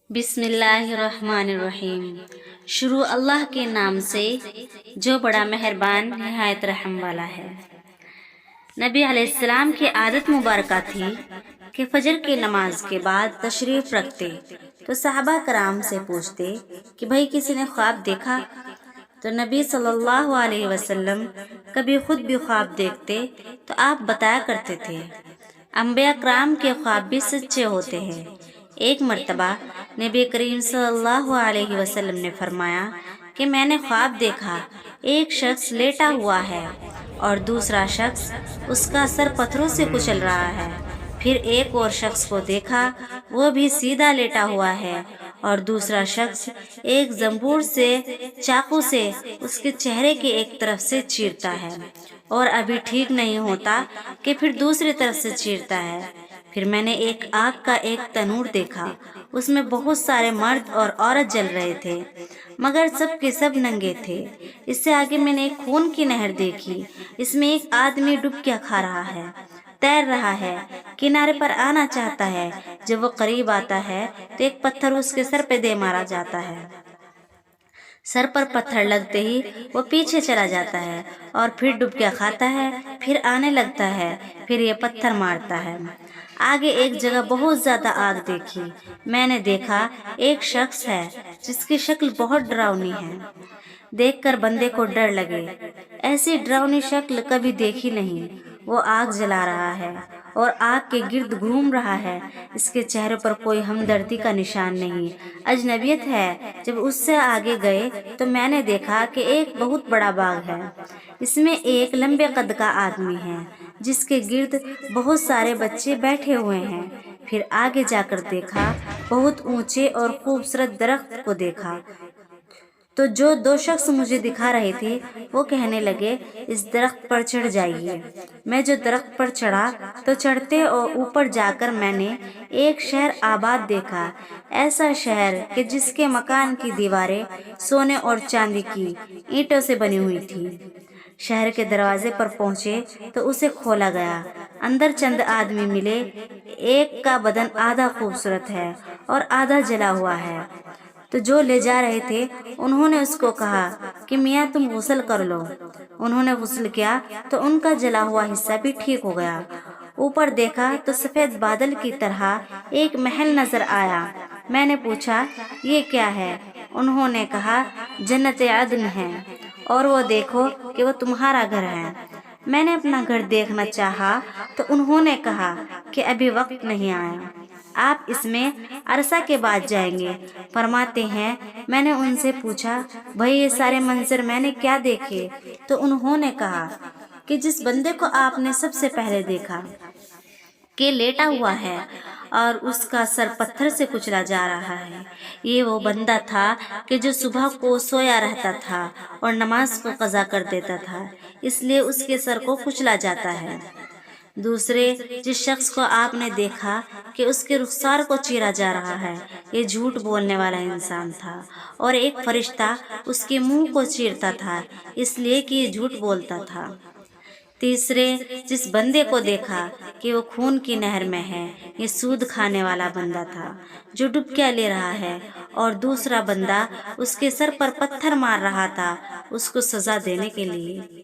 बिस्मिल्लाहिर्रहमानिर्रहीम। शुरू अल्लाह के नाम से जो बड़ा मेहरबान निहायत रहम वाला है। नबी अलैहिस्सलाम की आदत मुबारक थी कि फजर की नमाज के बाद तशरीफ रखते तो सहाबा कराम से पूछते कि भाई किसी ने ख्वाब देखा? तो नबी सल्लल्लाहु अलैहि वसल्लम कभी खुद भी ख्वाब देखते तो आप बताया करते थे अंबिया कराम के ख्वाब भी सच्चे होते हैं। एक मर्तबा नबी करीम सल्लल्लाहु अलैहि वसल्लम ने फरमाया कि मैंने ख्वाब देखा, एक शख्स लेटा हुआ है और दूसरा शख्स उसका सर पत्थरों से कुचल रहा है। फिर एक और शख्स को देखा, वो भी सीधा लेटा हुआ है और दूसरा शख्स एक जंबूर से चाकू से उसके चेहरे की एक तरफ से चीरता है और अभी ठीक नहीं होता कि फिर दूसरी तरफ से चीरता है। फिर मैंने एक आग का एक तनूर देखा, उसमें बहुत सारे मर्द और औरत जल रहे थे मगर सब के सब नंगे थे। इससे आगे मैंने एक खून की नहर देखी, इसमें एक आदमी डुबकियां खा रहा है, तैर रहा है, किनारे पर आना चाहता है। जब वो करीब आता है तो एक पत्थर उसके सर पे दे मारा जाता है। सर पर पत्थर लगते ही वो पीछे चला जाता है और फिर डुबकियां खाता है, फिर आने लगता है, फिर ये पत्थर मारता है। आगे एक जगह बहुत ज्यादा आग देखी। मैंने देखा एक शख्स है जिसकी शक्ल बहुत डरावनी है। देखकर बंदे को डर लगे, ऐसी डरावनी शक्ल कभी देखी नहीं। वो आग जला रहा है और आग के गिर्द घूम रहा है। इसके चेहरे पर कोई हमदर्दी का निशान नहीं, अजनबियत है। जब उससे आगे गए तो मैंने देखा कि एक बहुत बड़ा बाग है, इसमें एक लंबे कद का आदमी है जिसके गिर्द बहुत सारे बच्चे बैठे हुए हैं। फिर आगे जाकर देखा, बहुत ऊंचे और खूबसूरत दरख्त को देखा। तो जो दो शख्स मुझे दिखा रहे थे वो कहने लगे, इस दरख्त पर चढ़ जाइए। मैं जो दरख्त पर चढ़ा तो चढ़ते और ऊपर जाकर मैंने एक शहर आबाद देखा, ऐसा शहर कि जिसके मकान की दीवारें सोने और चांदी की ईंटों से बनी हुई थी। शहर के दरवाजे पर पहुंचे तो उसे खोला गया। अंदर चंद आदमी मिले, एक का बदन आधा खूबसूरत है और आधा जला हुआ है। तो जो ले जा रहे थे उन्होंने उसको कहा कि मियाँ तुम गुस्ल कर लो। उन्होंने गुस्ल किया तो उनका जला हुआ हिस्सा भी ठीक हो गया। ऊपर देखा तो सफेद बादल की तरह एक महल नजर आया। मैंने पूछा ये क्या है? उन्होंने कहा जन्नत अदन है और वो देखो कि वो तुम्हारा घर है। मैंने अपना घर देखना चाहा तो उन्होंने कहा कि अभी वक्त नहीं आया, आप इसमें अरसा के बाद जाएंगे। फरमाते हैं मैंने उनसे पूछा भाई ये सारे मंजर मैंने क्या देखे? तो उन्होंने कहा कि जिस बंदे को आपने सबसे पहले देखा कि लेटा हुआ है और उसका सर पत्थर से कुचला जा रहा है, ये वो बंदा था कि जो सुबह को सोया रहता था और नमाज को कज़ा कर देता था, इसलिए उसके सर को कुचला जाता है। दूसरे जिस शख्स को आपने देखा कि उसके रुखसार को चीरा जा रहा है, ये झूठ बोलने वाला इंसान था और एक फरिश्ता उसके मुंह को चीरता था इसलिए कि ये झूठ बोलता था। तीसरे जिस बंदे को देखा कि वो खून की नहर में है, ये सूद खाने वाला बंदा था जो डुबकियां ले रहा है और दूसरा बंदा उसके सर पर पत्थर मार रहा था उसको सजा देने के लिए।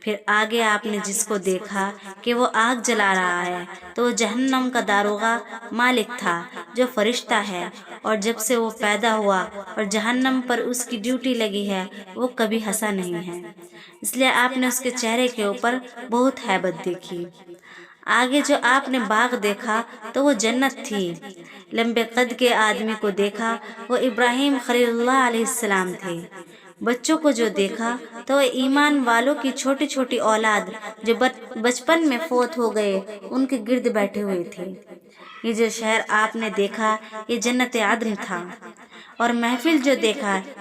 फिर आगे आपने जिसको देखा कि वो आग जला रहा है तो वो जहन्नम का दारोगा मालिक था जो फरिश्ता है और जब से वो पैदा हुआ और जहन्नम पर उसकी ड्यूटी लगी है वो कभी हंसा नहीं है, इसलिए आपने उसके चेहरे के ऊपर बहुत हैबत देखी। आगे जो आपने बाग देखा तो वो जन्नत थी। लंबे कद के आदमी को देखा, वो इब्राहिम खलीलुल्लाह अलैहिस्सलाम थे। बच्चों को जो देखा तो वो ईमान वालों की छोटी छोटी औलाद जो बचपन में फौत हो गए उनके गिर्द बैठे हुए थे। ये जो शहर आपने देखा ये जन्नत अदन था और महफिल जो देखा